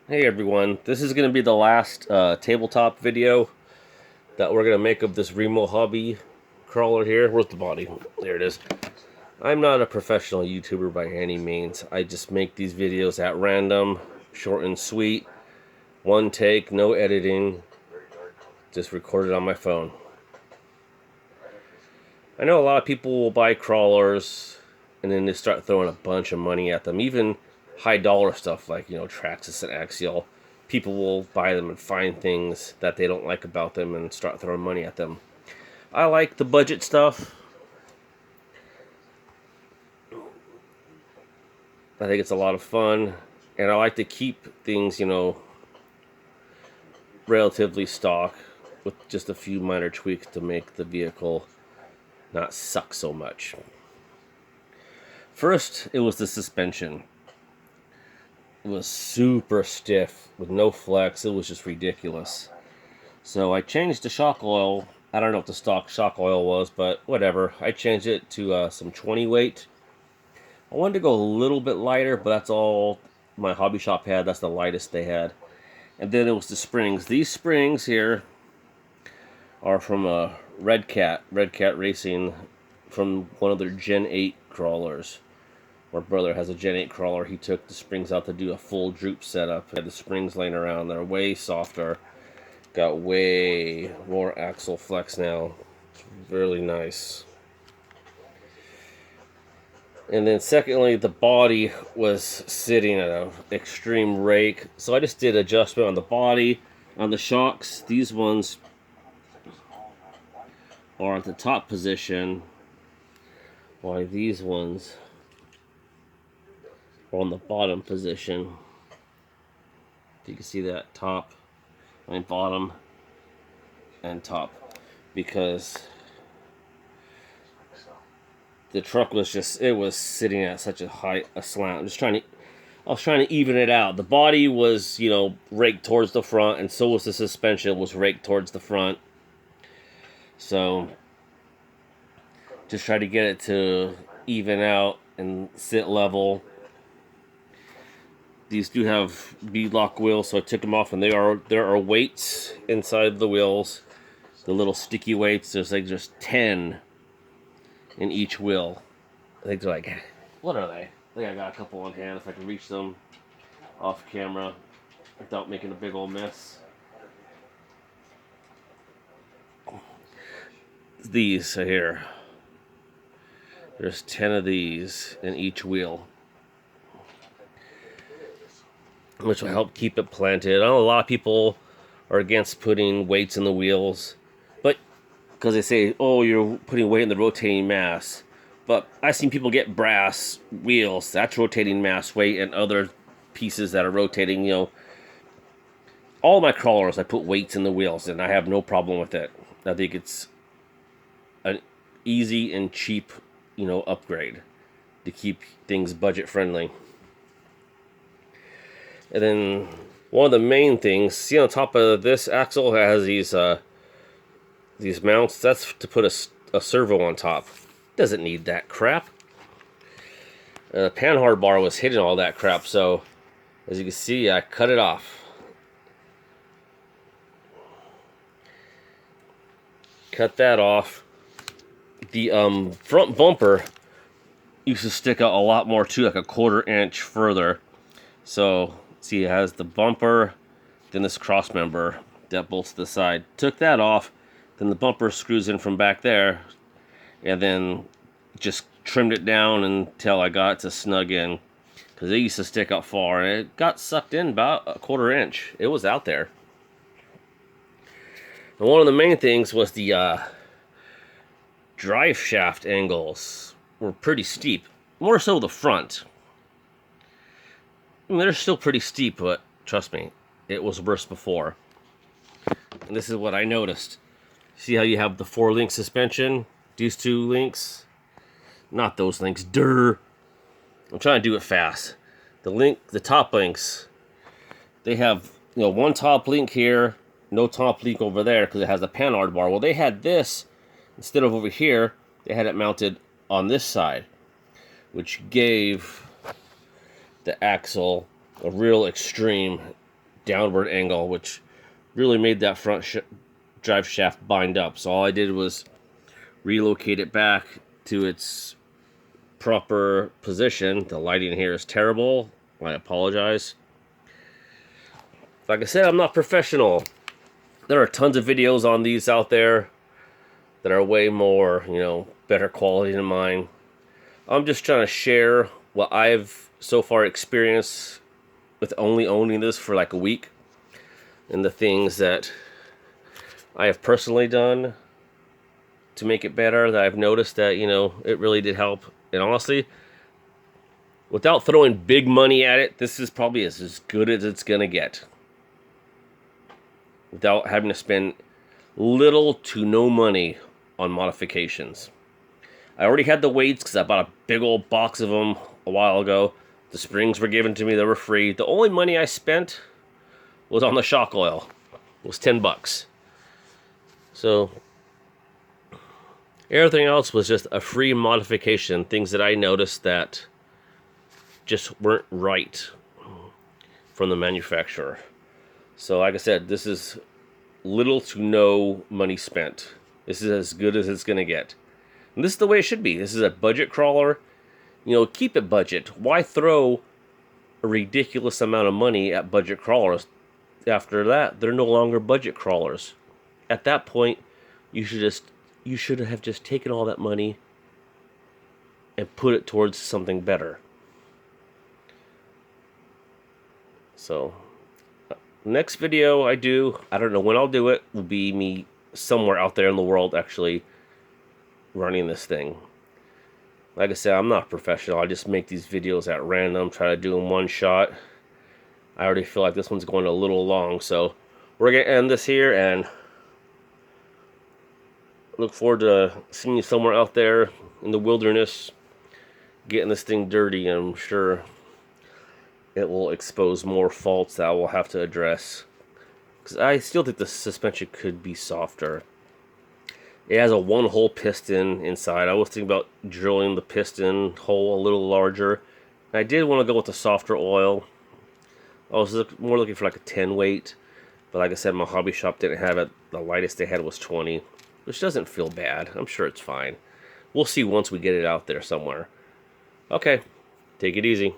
Hey everyone, this is going to be the last tabletop video that we're going to make of this Remo Hobby crawler here. Where's the body? There it is. I'm not a professional YouTuber by any means. I just make these videos at random, short and sweet, one take, no editing, just recorded on my phone. I know a lot of people will buy crawlers and then they start throwing a bunch of money at them, even high dollar stuff like, Traxxas and Axial. People will buy them and find things that they don't like about them and start throwing money at them. I like the budget stuff. I think it's a lot of fun. And I like to keep things, relatively stock with just a few minor tweaks to make the vehicle not suck so much. First, it was the suspension. It was super stiff with no flex. It was just ridiculous. So I changed the shock oil. I don't know what the stock shock oil was, but whatever. I changed it to some 20 weight. I wanted to go a little bit lighter, but that's all my hobby shop had. That's the lightest they had. And then it was the springs. These springs here are from Red Cat Racing, from one of their Gen 8 crawlers. My brother has a Gen 8 crawler. He took the springs out to do a full droop setup. Had the springs laying around. They're way softer. Got way more axle flex now. It's really nice. And then secondly, the body was sitting at an extreme rake. So I just did adjustment on the body. On the shocks, these ones are at the top position, while these ones on the bottom position. If you can see that, top and bottom and top, because the truck was it was sitting at such a slant. I was trying to even it out. The body was, raked towards the front, and so was the suspension, was raked towards the front. So just try to get it to even out and sit level. These do have beadlock wheels, so I took them off, and there are weights inside the wheels. The little sticky weights. There's like just 10 in each wheel. I think they're like, what are they? I think I got a couple on hand if I can reach them off camera without making a big old mess. These are here. There's 10 of these in each wheel, which will help keep it planted. I know a lot of people are against putting weights in the wheels, but because they say, oh, you're putting weight in the rotating mass. But I've seen people get brass wheels, that's rotating mass weight, and other pieces that are rotating, All my crawlers, I put weights in the wheels, and I have no problem with it. I think it's an easy and cheap, upgrade to keep things budget friendly. And then one of the main things, see on top of this axle has these mounts. That's to put a servo on top. Doesn't need that crap. The panhard bar was hitting all that crap, so as you can see, I cut it off. Cut that off. The front bumper used to stick out a lot more too, like a 1/4 inch further. So see, it has the bumper, then this cross member that bolts to the side. Took that off, then the bumper screws in from back there, and then just trimmed it down until I got it to snug in, because it used to stick out far, and it got sucked in about a 1/4 inch. It was out there. And one of the main things was the drive shaft angles were pretty steep. More so the front. I mean, they're still pretty steep, but trust me, it was worse before. And this is what I noticed. See how you have the 4-link suspension? These 2 links? Not those links. Durr. I'm trying to do it fast. The top links, they have, one top link here, no top link over there because it has a panhard bar. Well, they had this, instead of over here, they had it mounted on this side, which gave the axle a real extreme downward angle, which really made that front drive shaft bind up. So all I did was relocate it back to its proper position. The lighting here is terrible. I apologize. Like I said, I'm not professional. There are tons of videos on these out there that are way more, better quality than mine. I'm just trying to share what I've so far experienced with only owning this for like a week, and the things that I have personally done to make it better, that I've noticed that, it really did help. And honestly, without throwing big money at it, this is probably as good as it's going to get. Without having to spend little to no money on modifications. I already had the weights because I bought a big old box of them a while ago. The springs were given to me, they were free. The only money I spent was on the shock oil. It was $10. So everything else was just a free modification, things that I noticed that just weren't right from the manufacturer. So like I said, this is little to no money spent. This is as good as it's going to get. And this is the way it should be. This is a budget crawler. Keep it budget. Why throw a ridiculous amount of money at budget crawlers? After that, they're no longer budget crawlers. At that point, you should have just taken all that money and put it towards something better. So, next video I don't know when I'll do it, will be me somewhere out there in the world actually running this thing. Like I said, I'm not a professional. I just make these videos at random, try to do them one shot. I already feel like this one's going a little long, so we're going to end this here and look forward to seeing you somewhere out there in the wilderness getting this thing dirty. I'm sure it will expose more faults that I will have to address, because I still think the suspension could be softer. It has a one-hole piston inside. I was thinking about drilling the piston hole a little larger. I did want to go with the softer oil. I was more looking for like a 10 weight, but like I said, my hobby shop didn't have it. The lightest they had was 20, which doesn't feel bad. I'm sure it's fine. We'll see once we get it out there somewhere. Okay, take it easy.